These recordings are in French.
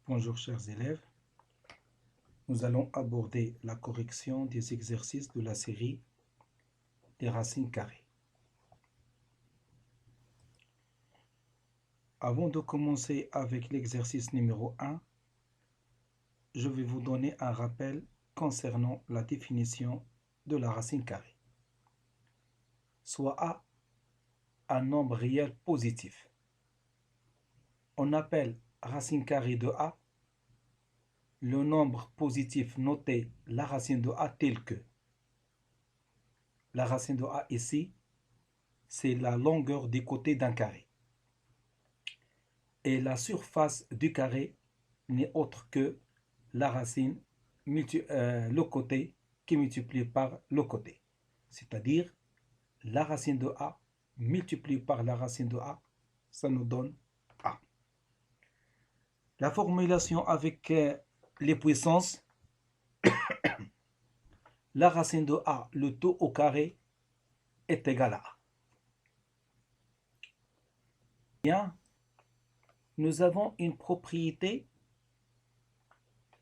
Bonjour chers élèves, nous allons aborder la correction des exercices de la série des racines carrées. Avant de commencer avec l'exercice numéro 1, je vais vous donner un rappel concernant la définition de la racine carrée. Soit A, un nombre réel positif. On appelle racine carrée de A le nombre positif noté la racine de A tel que. La racine de A ici, c'est la longueur des côtés d'un carré. Et la surface du carré n'est autre que la racine, le côté qui multiplie par le côté. C'est-à-dire, la racine de A multipliée par la racine de A, ça nous donne A. La formulation avec les puissances, la racine de A, le tout au carré, est égal à A. Bien, nous avons une propriété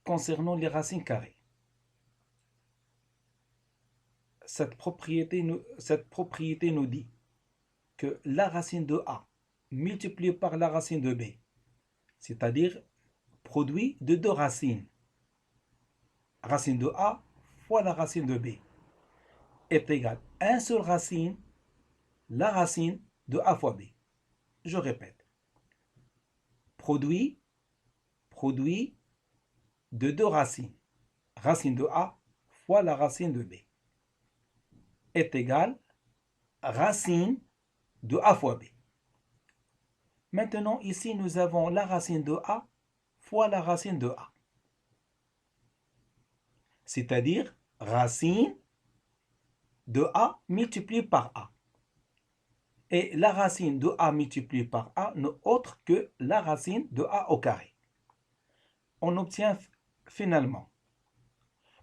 concernant les racines carrées. Cette propriété nous dit que la racine de A multipliée par la racine de B, c'est-à-dire produit de deux racines, racine de A fois la racine de B, est égal à une seule racine, la racine de A fois B. Je répète, produit de deux racines, racine de A fois la racine de B, est égal à racine de A fois B. Maintenant, ici, nous avons la racine de A fois la racine de A. C'est-à-dire racine de A multipliée par A. Et la racine de A multipliée par A n'est autre que la racine de A au carré. On obtient finalement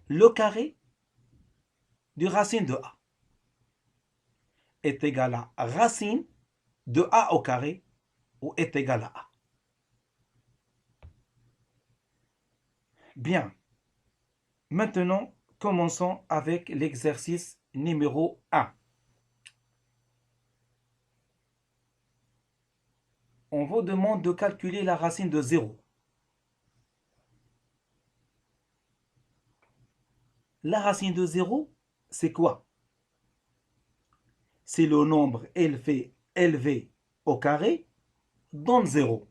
le carré de racine de A est égal à racine de A au carré ou est égal à A. Bien. Maintenant, commençons avec l'exercice numéro 1. On vous demande de calculer la racine de 0. La racine de 0, c'est quoi? C'est le nombre élevé au carré donne 0.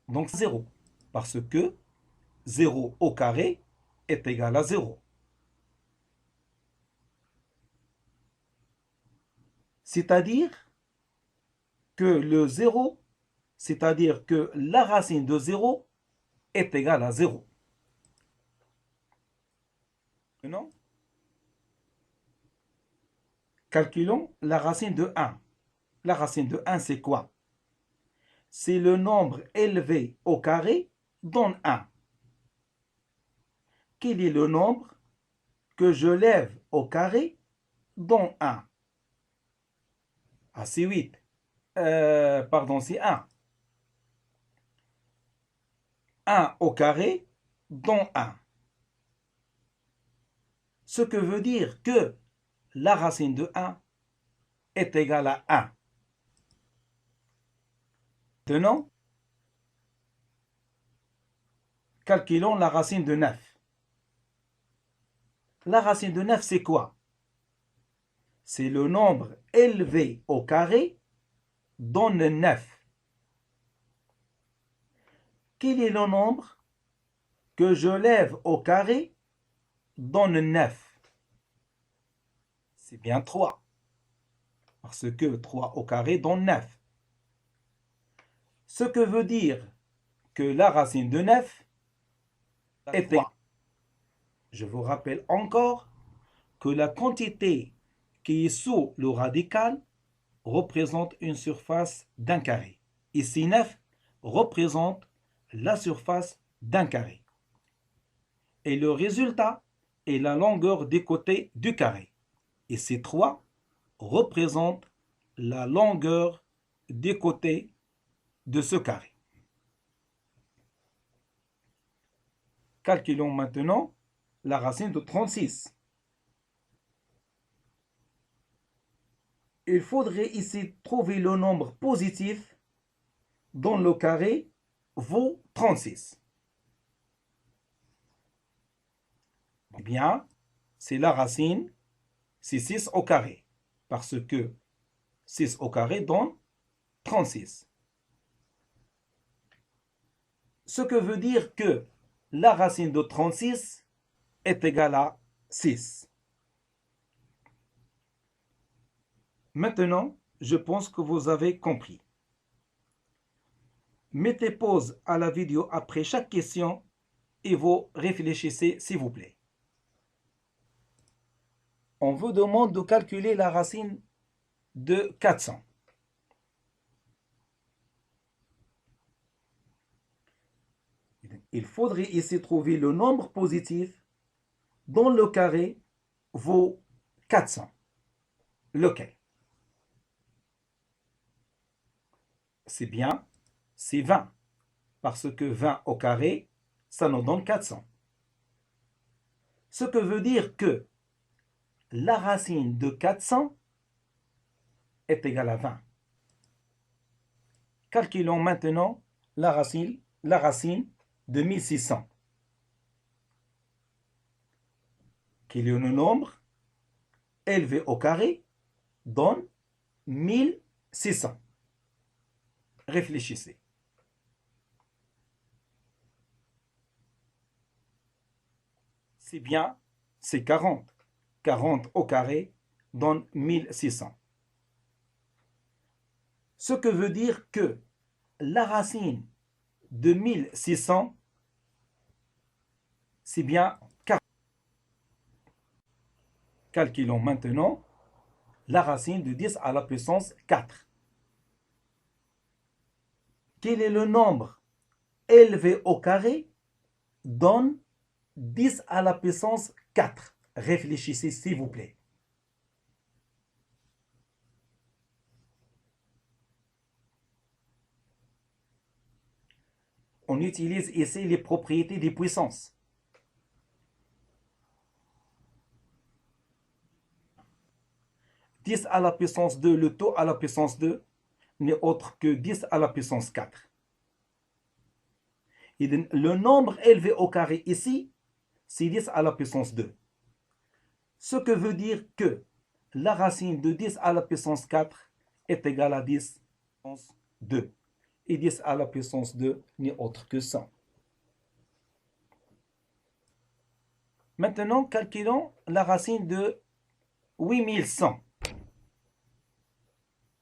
Donc 0, parce que 0 au carré est égal à 0. C'est-à-dire que le 0, c'est-à-dire que la racine de 0 est égale à 0. Maintenant, calculons la racine de 1. La racine de 1, c'est quoi? C'est le nombre élevé au carré donne 1. Quel est le nombre que je lève au carré donne 1? Ah, c'est 8. C'est 1. 1 au carré donne 1. Ce que veut dire que la racine de 1 est égale à 1. Maintenant, calculons la racine de 9. La racine de 9, c'est quoi? C'est le nombre élevé au carré donne 9. Quel est le nombre que je lève au carré donne 9? C'est bien 3. Parce que 3 au carré donne 9. Ce que veut dire que la racine de 9 est 3. Je vous rappelle encore que la quantité qui est sous le radical représente une surface d'un carré. Ici, 9 représente la surface d'un carré. Et le résultat est la longueur des côtés du carré. Et ces 3 représentent la longueur des côtés de ce carré. Calculons maintenant la racine de 36. Il faudrait ici trouver le nombre positif dont le carré vaut 36. Eh bien, c'est la racine, c'est 6 au carré, parce que 6 au carré donne 36. Ce que veut dire que la racine de 36 est égale à 6. Maintenant, je pense que vous avez compris. Mettez pause à la vidéo après chaque question et vous réfléchissez s'il vous plaît. On vous demande de calculer la racine de 400. Il faudrait ici trouver le nombre positif dont le carré vaut 400. Lequel? C'est bien, c'est 20. Parce que 20 au carré, ça nous donne 400. Ce que veut dire que la racine de 400 est égale à 20. Calculons maintenant la racine de 1600. Quel est le nombre élevé au carré donne 1600. Réfléchissez. C'est bien, c'est 40. 40 au carré donne 1600. Ce que veut dire que la racine de 1600, c'est bien 40. Calculons maintenant la racine de 10 à la puissance 4. Quel est le nombre élevé au carré donne 10 à la puissance 4? Réfléchissez s'il vous plaît. On utilise ici les propriétés des puissances. « 10 à la puissance 2, le taux à la puissance 2 n'est autre que 10 à la puissance 4. Et le nombre élevé au carré ici, c'est 10 à la puissance 2. Ce que veut dire que la racine de 10 à la puissance 4 est égale à 10 à la puissance 2. Et 10 à la puissance 2 n'est autre que 100. Maintenant, calculons la racine de 8100.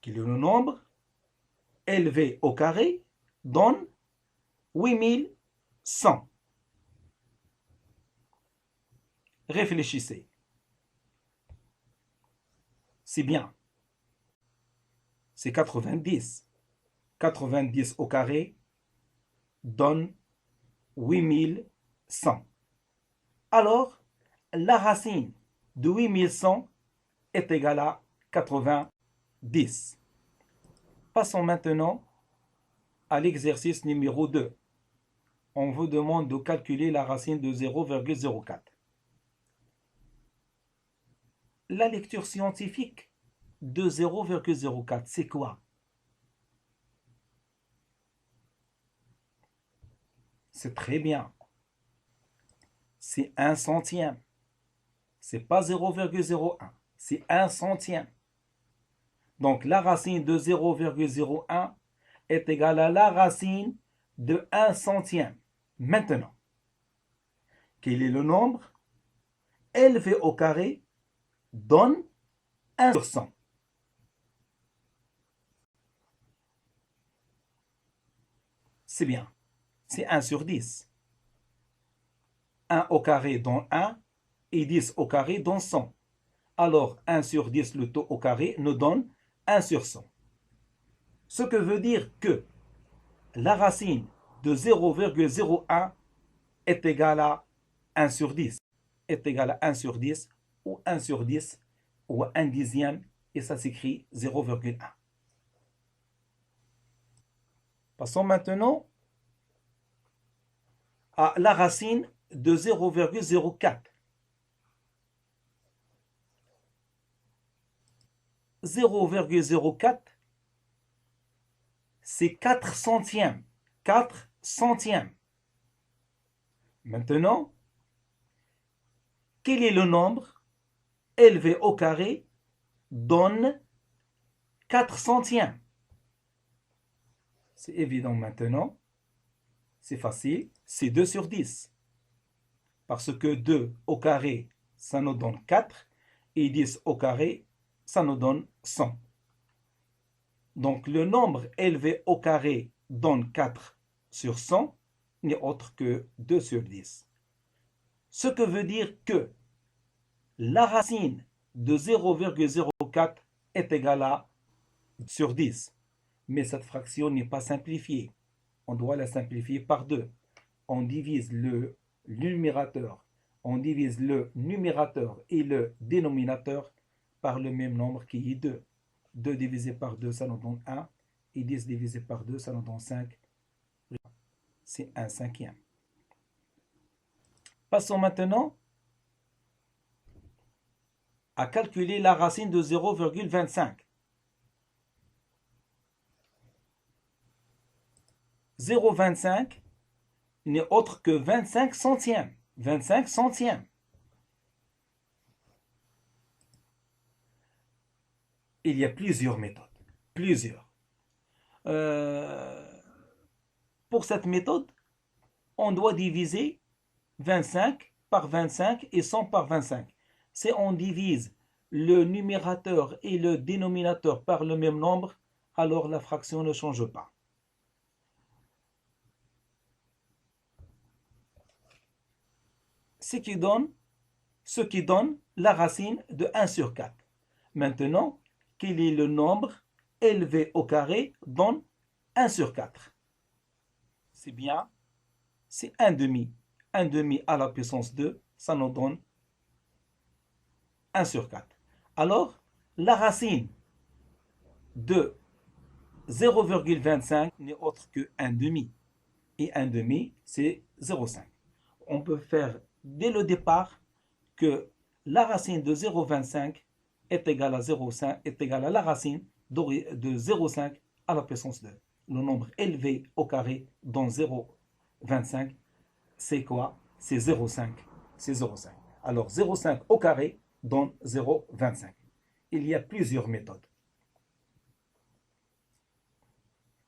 Quel est le nombre élevé au carré donne 8100. Réfléchissez. C'est bien. C'est 90. 90 au carré donne 8100. Alors, la racine de 8100 est égale à 90. Passons maintenant à l'exercice numéro 2. On vous demande de calculer la racine de 0,04. La lecture scientifique de 0,04, c'est quoi? C'est très bien. C'est 1 centième. C'est pas 0,01, c'est 1 centième. Donc la racine de 0,01 est égale à la racine de 1 centième. Maintenant, quel est le nombre élevé au carré donne 1 sur 100? C'est bien, c'est 1 sur 10. 1 au carré donne 1 et 10 au carré donne 100. Alors 1 sur 10, le taux au carré, nous donne 1 sur 100. Ce que veut dire que la racine de 0,01 est égale à 1 sur 10. Est égale à 1 sur 10 ou 1 sur 10 ou 1 dixième et ça s'écrit 0,1. Passons maintenant à la racine de 0,04. 0,04, c'est 4 centièmes. 4 centièmes. Maintenant, quel est le nombre élevé au carré donne 4 centièmes? C'est évident maintenant. C'est facile. C'est 2 sur 10. Parce que 2 au carré, ça nous donne 4. Et 10 au carré, ça nous donne 100. Donc le nombre élevé au carré donne 4 sur 100 n'est autre que 2 sur 10. Ce que veut dire que la racine de 0,04 est égale à sur 10. Mais cette fraction n'est pas simplifiée. On doit la simplifier par 2. On divise le numérateur. On divise le numérateur et le dénominateur par le même nombre qui est 2. 2 divisé par 2, ça nous donne 1. Et 10 divisé par 2, ça nous donne 5. C'est 1 cinquième. Passons maintenant à calculer la racine de 0,25. 0,25 n'est autre que 25 centièmes. 25 centièmes. Il y a plusieurs méthodes. Plusieurs. Pour cette méthode, on doit diviser 25 par 25 et 100 par 25. Si on divise le numérateur et le dénominateur par le même nombre, alors la fraction ne change pas. Ce qui donne la racine de 1 sur 4. Maintenant, quel est le nombre élevé au carré donne 1 sur 4? C'est bien, c'est 1 demi. 1 demi à la puissance 2, ça nous donne 1 sur 4. Alors, la racine de 0,25 n'est autre que 1 demi. Et 1 demi, c'est 0,5. On peut faire dès le départ que la racine de 0,25 est égale à 0,5, est égale à la racine de 0,5 à la puissance 2. Le nombre élevé au carré dans 0,25, c'est quoi? C'est 0,5. C'est 0,5. Alors 0,5 au carré donne 0,25. Il y a plusieurs méthodes.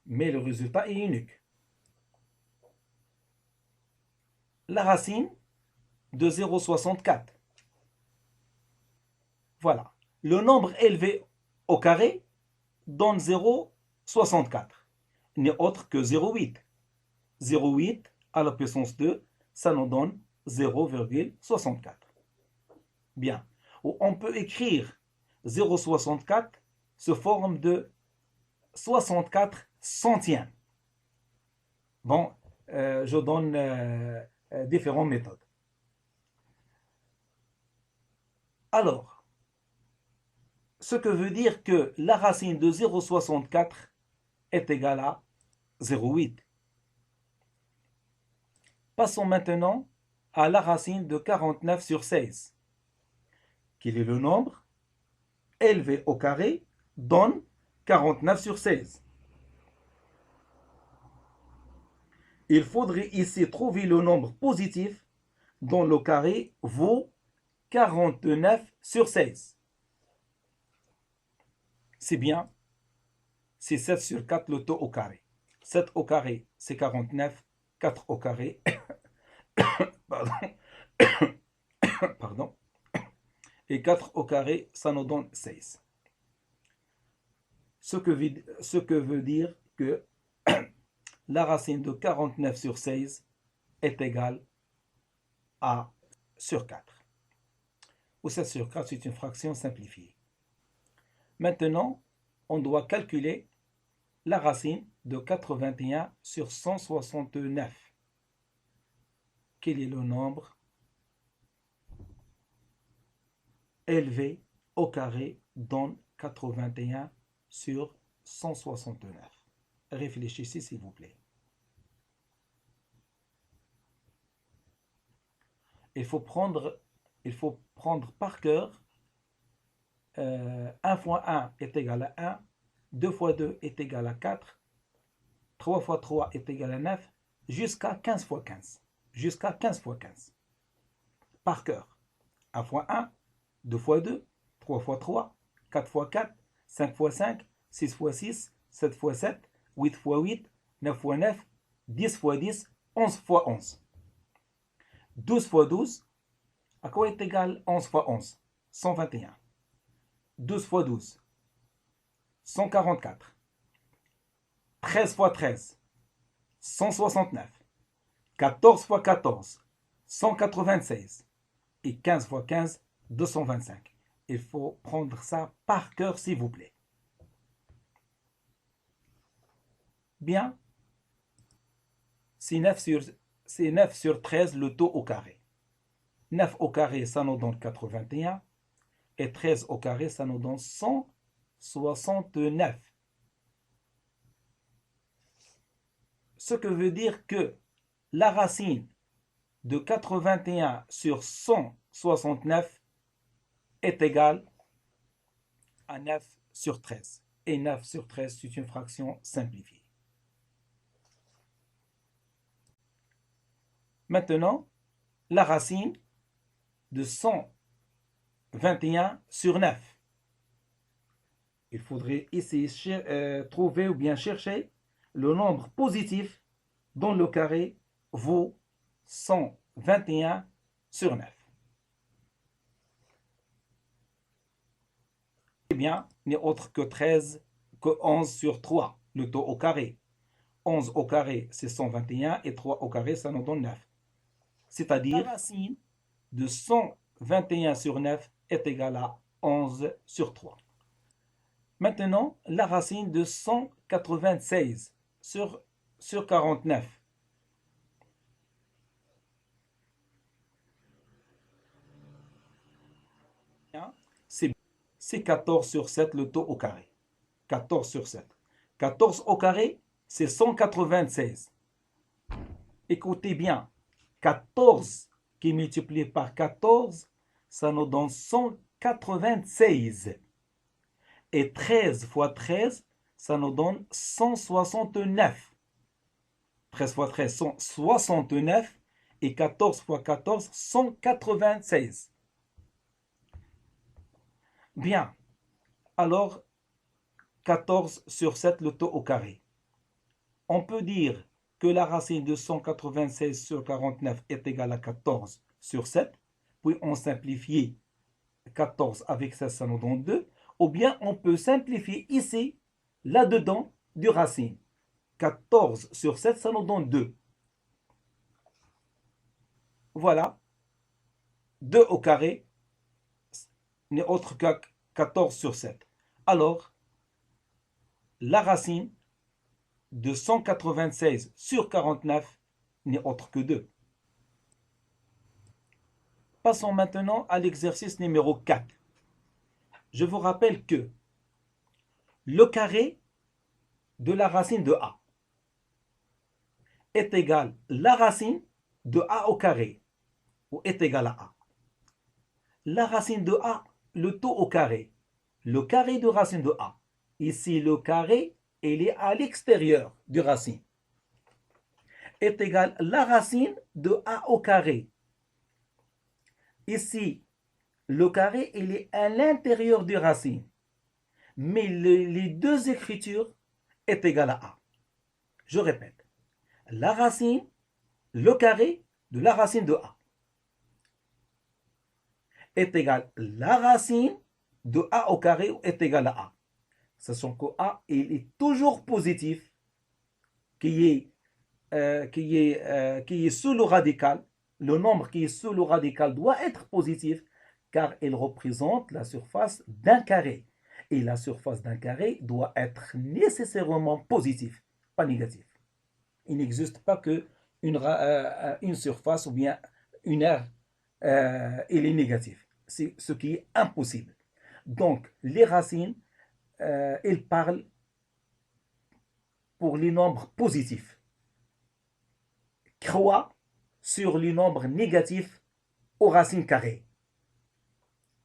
Mais le résultat est unique. La racine de 0,64. Voilà. Le nombre élevé au carré donne 0,64. N'est autre que 0,8. 0,8 à la puissance 2, ça nous donne 0,64. Bien. Ou on peut écrire 0,64 sous forme de 64 centièmes. Bon, je donne différentes méthodes. Alors, ce que veut dire que la racine de 0,64 est égale à 0,8. Passons maintenant à la racine de 49 sur 16. Quel est le nombre élevé au carré donne 49 sur 16. Il faudrait ici trouver le nombre positif dont le carré vaut 49 sur 16. C'est bien, c'est 7 sur 4 le taux au carré. 7 au carré, c'est 49. 4 au carré, pardon, pardon, et 4 au carré, ça nous donne 16. Ce que veut dire que la racine de 49 sur 16 est égale à sur 4. Ou 7 sur 4, c'est une fraction simplifiée. Maintenant, on doit calculer la racine de 81 sur 169. Quel est le nombre élevé au carré donne 81 sur 169? Réfléchissez s'il vous plaît. il faut prendre par cœur 1 fois 1 est égal à 1, 2 fois 2 est égal à 4, 3 fois 3 est égal à 9, jusqu'à 15 fois 15. Jusqu'à 15 fois 15. Par cœur. 1 fois 1, 2 fois 2, 3 fois 3, 4 fois 4, 5 fois 5, 6 fois 6, 7 fois 7, 8 fois 8, 9 fois 9, 10 fois 10, 11 fois 11. 12 fois 12, à quoi est égal 11 fois 11? 121. 12 fois 12, 144. 13 fois 13, 169. 14 fois 14, 196. Et 15 fois 15, 225. Il faut prendre ça par cœur, s'il vous plaît. Bien. C'est 9 sur 13 le taux au carré. 9 au carré, ça nous donne 81. Et 13 au carré, ça nous donne 169. Ce que veut dire que la racine de 81 sur 169 est égale à 9 sur 13. Et 9 sur 13, c'est une fraction simplifiée. Maintenant, la racine de 121 sur 9. Il faudrait ici trouver ou bien chercher le nombre positif dont le carré vaut 121 sur 9. Eh bien, n'est autre que 11 sur 3, le taux au carré. 11 au carré, c'est 121, et 3 au carré, ça nous donne 9. C'est-à-dire, la racine de 121 sur 9 est égale à 11 sur 3. Maintenant, la racine de 196 sur 49. C'est 14 sur 7 le taux au carré. 14 sur 7. 14 au carré, c'est 196. Écoutez bien, 14 qui est multiplié par 14, ça nous donne 196. Et 13 fois 13, ça nous donne 169. 13 fois 13, 169. Et 14 fois 14, 196. Bien. Alors, 14 sur 7, le taux au carré. On peut dire que la racine de 196 sur 49 est égale à 14 sur 7. Puis on simplifie 14 avec 16, ça nous donne 2. Ou bien on peut simplifier ici, là-dedans, du racine. 14 sur 7, ça nous donne 2. Voilà. 2 au carré n'est autre que 14 sur 7. Alors, la racine de 196 sur 49 n'est autre que 2. Passons maintenant à l'exercice numéro 4. Je vous rappelle que le carré de la racine de a est égal à la racine de a au carré, ou est égal à a. La racine de a, le taux au carré, le carré de racine de a. Ici, le carré, il est à l'extérieur du racine. Est égal à la racine de a au carré. Ici, le carré, il est à l'intérieur du racine. Mais les deux écritures est égal à a. Je répète, la racine, le carré de la racine de a est égal à la racine de a au carré est égal à a. Sachant que a il est toujours positif, qui est sous le radical. Le nombre qui est sous le radical doit être positif car il représente la surface d'un carré. Et la surface d'un carré doit être nécessairement positive, pas négative. Il n'existe pas que une surface ou bien une aire elle est négative. C'est ce qui est impossible. Donc, les racines, elles parlent pour les nombres positifs. Croix sur les nombres négatifs aux racines carrées.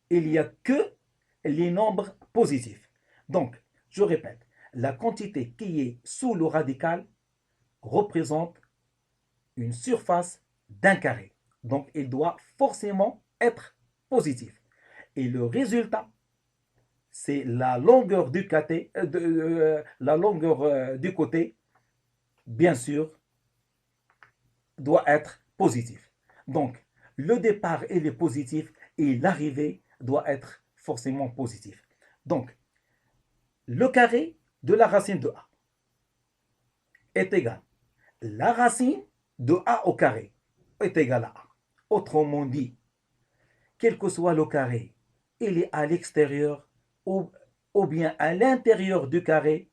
Il n'y a que les nombres positifs. Donc, je répète, la quantité qui est sous le radical représente une surface d'un carré. Donc, il doit forcément être positif. Et le résultat, c'est la longueur du côté, du côté, bien sûr, doit être positif. Donc, le départ, il est positif et l'arrivée doit être forcément positif. Donc, le carré de la racine de A est égal. La racine de A au carré est égale à A. Autrement dit, quel que soit le carré, il est à l'extérieur ou bien à l'intérieur du carré,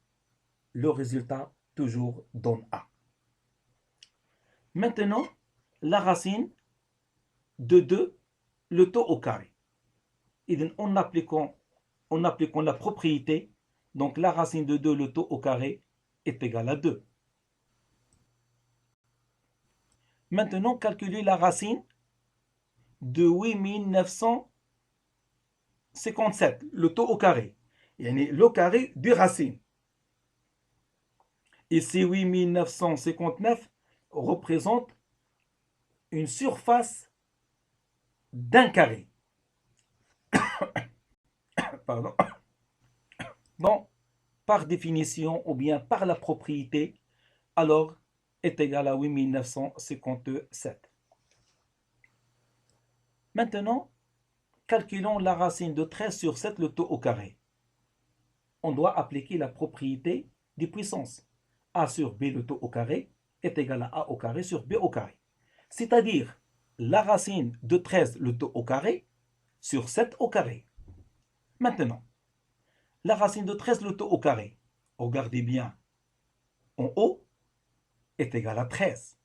le résultat toujours donne A. Maintenant, la racine de 2, le taux au carré. Et en appliquant la propriété, donc la racine de 2, le taux au carré, est égal à 2. Maintenant, calculer la racine de 8957, le taux au carré. Le carré du racine. Ici, 8959 représente une surface d'un carré. Pardon. Donc, par définition ou bien par la propriété, alors est égal à 8957. Maintenant, calculons la racine de 13 sur 7, le taux au carré. On doit appliquer la propriété des puissances. A sur B, le taux au carré, est égal à A au carré sur B au carré. C'est-à-dire la racine de 13, le taux au carré, sur 7 au carré. Maintenant, la racine de 13, le taux au carré, regardez bien, en haut, est égal à 13.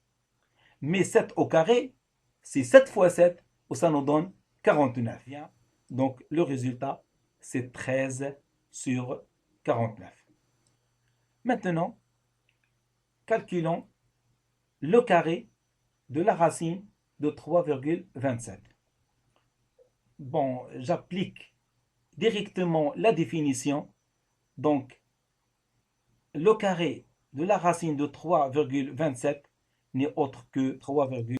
Mais 7 au carré, c'est 7 fois 7, ou ça nous donne 49. Donc le résultat, c'est 13 sur 49. Maintenant, calculons le carré de la racine de 3,27. Bon, j'applique directement la définition. Donc, le carré de la racine de 3,27 n'est autre que 3,27.